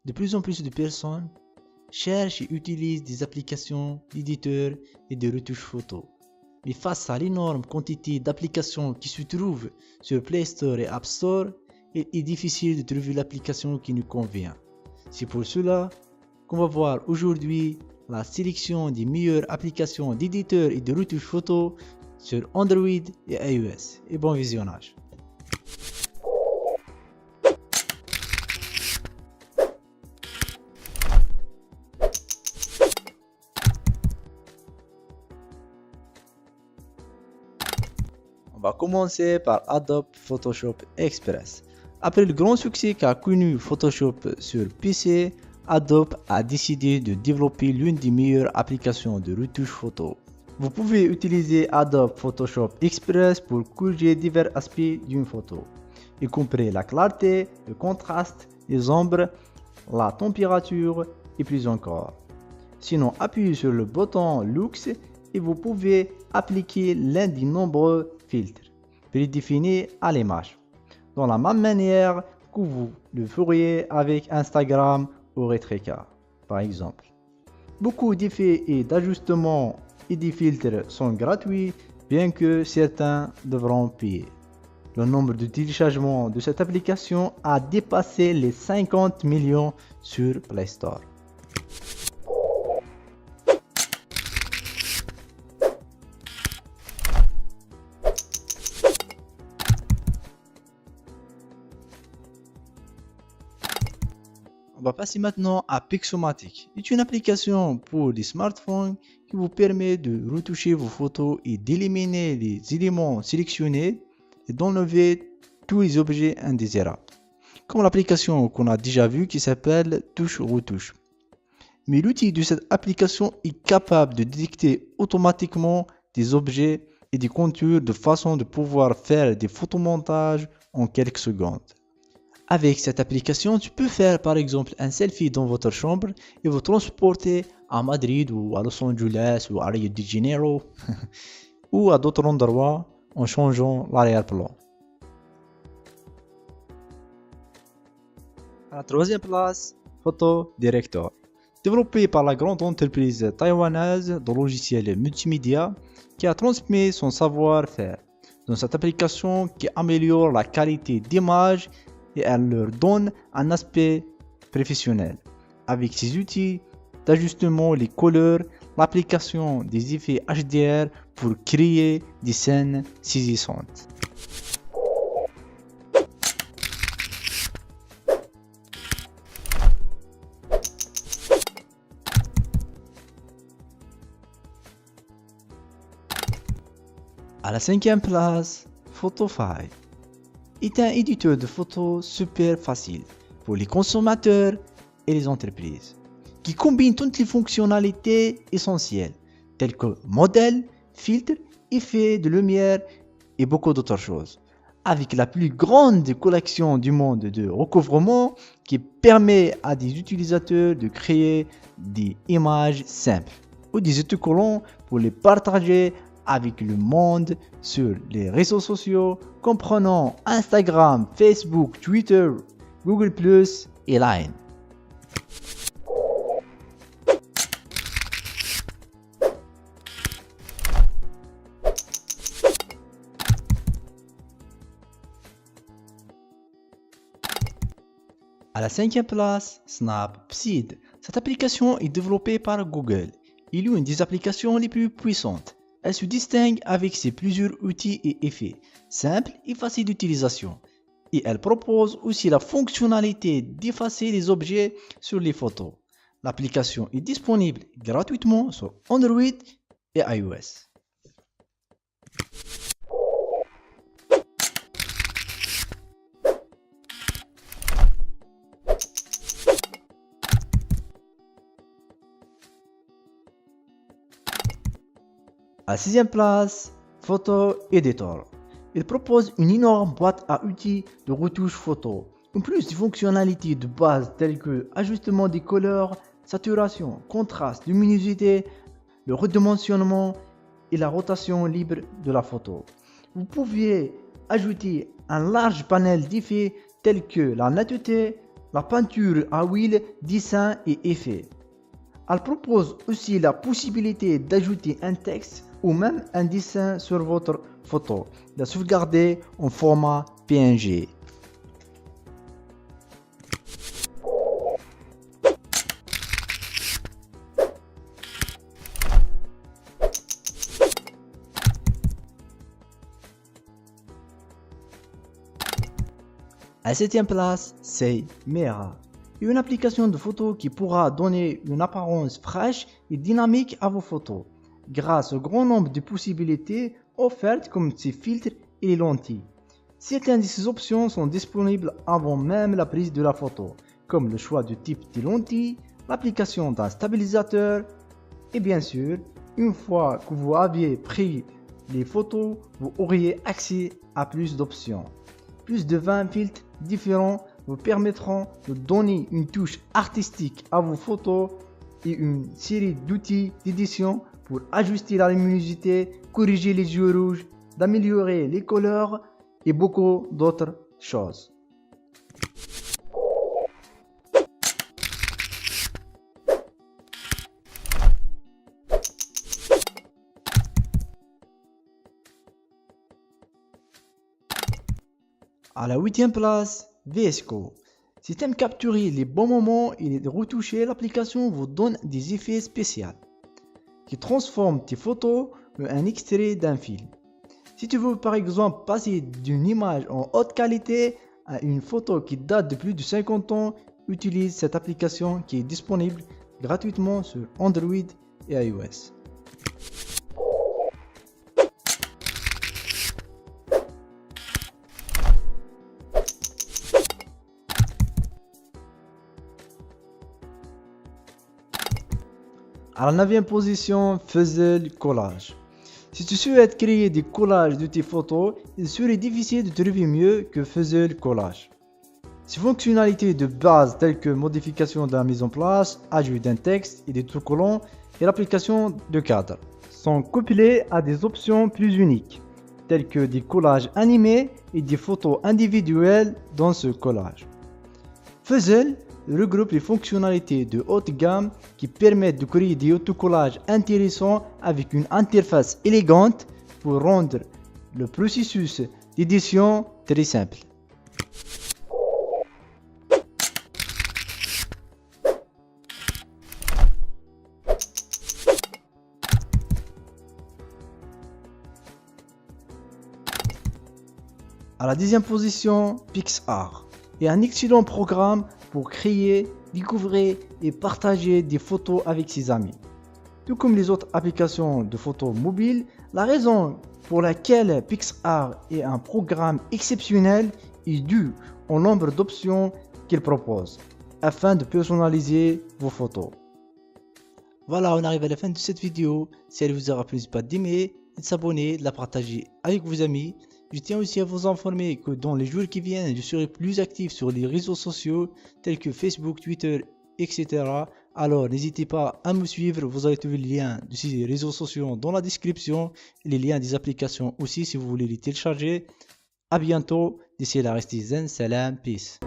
De plus en plus de personnes cherchent et utilisent des applications d'éditeurs et de retouches photos. Mais face à l'énorme quantité d'applications qui se trouvent sur Play Store et App Store, il est difficile de trouver l'application qui nous convient. C'est pour cela qu'on va voir aujourd'hui la sélection des meilleures applications d'éditeurs et de retouches photos sur Android et iOS. Et bon visionnage. On va commencer par Adobe Photoshop Express. Après le grand succès qu'a connu Photoshop sur PC, Adobe a décidé de développer l'une des meilleures applications de retouche photo. Vous pouvez utiliser Adobe Photoshop Express pour corriger divers aspects d'une photo, y compris la clarté, le contraste, les ombres, la température et plus encore. Sinon, appuyez sur le bouton Looks et vous pouvez appliquer l'un des nombreux filtres prédéfinis à l'image, de la même manière que vous le feriez avec Instagram ou Retrika, par exemple. Beaucoup d'effets et d'ajustements et des filtres sont gratuits, bien que certains devront payer. Le nombre de téléchargements de cette application a dépassé les 50 millions sur Play Store. On va passer maintenant à Pixomatic. C'est une application pour les smartphones qui vous permet de retoucher vos photos et d'éliminer les éléments sélectionnés et d'enlever tous les objets indésirables. Comme l'application qu'on a déjà vue qui s'appelle Touche Retouche. Mais l'outil de cette application est capable de détecter automatiquement des objets et des contours de façon de pouvoir faire des photomontages en quelques secondes. Avec cette application, tu peux faire par exemple un selfie dans votre chambre et vous transporter à Madrid ou à Los Angeles ou à Rio de Janeiro ou à d'autres endroits en changeant l'arrière-plan. À la troisième place, Photo Director. Développé par la grande entreprise taïwanaise de logiciels multimédia qui a transmis son savoir-faire dans cette application qui améliore la qualité d'image et elle leur donne un aspect professionnel. Avec ces outils d'ajustement, les couleurs, l'application des effets HDR pour créer des scènes saisissantes. À la cinquième place, Photofy est un éditeur de photos super facile pour les consommateurs et les entreprises, qui combine toutes les fonctionnalités essentielles, telles que modèles, filtres, effets de lumière et beaucoup d'autres choses, avec la plus grande collection du monde de recouvrement qui permet à des utilisateurs de créer des images simples ou des autocollants pour les partager avec le monde sur les réseaux sociaux comprenant Instagram, Facebook, Twitter, Google+, et Line. À la cinquième place, Snapseed. Cette application est développée par Google. Il est l'une des applications les plus puissantes. Elle se distingue avec ses plusieurs outils et effets, simples et faciles d'utilisation. Et elle propose aussi la fonctionnalité d'effacer les objets sur les photos. L'application est disponible gratuitement sur Android et iOS. À la sixième place, Photo Editor. Il propose une énorme boîte à outils de retouche photo, en plus des fonctionnalités de base telles que ajustement des couleurs, saturation, contraste, luminosité, le redimensionnement et la rotation libre de la photo. Vous pouvez ajouter un large panel d'effets tels que la netteté, la peinture à huile, dessin et effets. Elle propose aussi la possibilité d'ajouter un texte ou même un dessin sur votre photo, de la sauvegarder en format PNG. À la 7e place, c'est Mera, une application de photo qui pourra donner une apparence fraîche et dynamique à vos photos, grâce au grand nombre de possibilités offertes comme ses filtres et les lentilles. Certaines de ces options sont disponibles avant même la prise de la photo, comme le choix du type de lentilles, l'application d'un stabilisateur, et bien sûr, une fois que vous aviez pris les photos, vous auriez accès à plus d'options. Plus de 20 filtres différents vous permettront de donner une touche artistique à vos photos et une série d'outils d'édition pour ajuster la luminosité, corriger les yeux rouges, d'améliorer les couleurs et beaucoup d'autres choses. À la 8e place, VSCO. Si tu aimes capturer les bons moments et les retoucher, l'application vous donne des effets spéciaux qui transforment tes photos en un extrait d'un film. Si tu veux par exemple passer d'une image en haute qualité à une photo qui date de plus de 50 ans, utilise cette application qui est disponible gratuitement sur Android et iOS. À la 9e position, Fuzzle Collage. Si tu souhaites créer des collages de tes photos, il serait difficile de trouver mieux que Fuzzle Collage. Ses fonctionnalités de base telles que modification de la mise en place, ajout d'un texte et des autocollants et l'application de cadre sont couplées à des options plus uniques, telles que des collages animés et des photos individuelles dans ce collage. Fuzzle regroupe les fonctionnalités de haute gamme qui permettent de créer des autocollages intéressants avec une interface élégante pour rendre le processus d'édition très simple. À la 10e position, PixArt est un excellent programme pour créer, découvrir et partager des photos avec ses amis. Tout comme les autres applications de photos mobiles, la raison pour laquelle PixArt est un programme exceptionnel est due au nombre d'options qu'il propose afin de personnaliser vos photos. Voilà, on arrive à la fin de cette vidéo. Si elle vous aura plu, n'hésitez pas d'aimer, de s'abonner, de la partager avec vos amis. Je tiens aussi à vous informer que dans les jours qui viennent, je serai plus actif sur les réseaux sociaux tels que Facebook, Twitter, etc. Alors n'hésitez pas à me suivre, vous allez trouver les liens de ces réseaux sociaux dans la description et les liens des applications aussi si vous voulez les télécharger. A bientôt, d'ici là restez zen, salam, peace.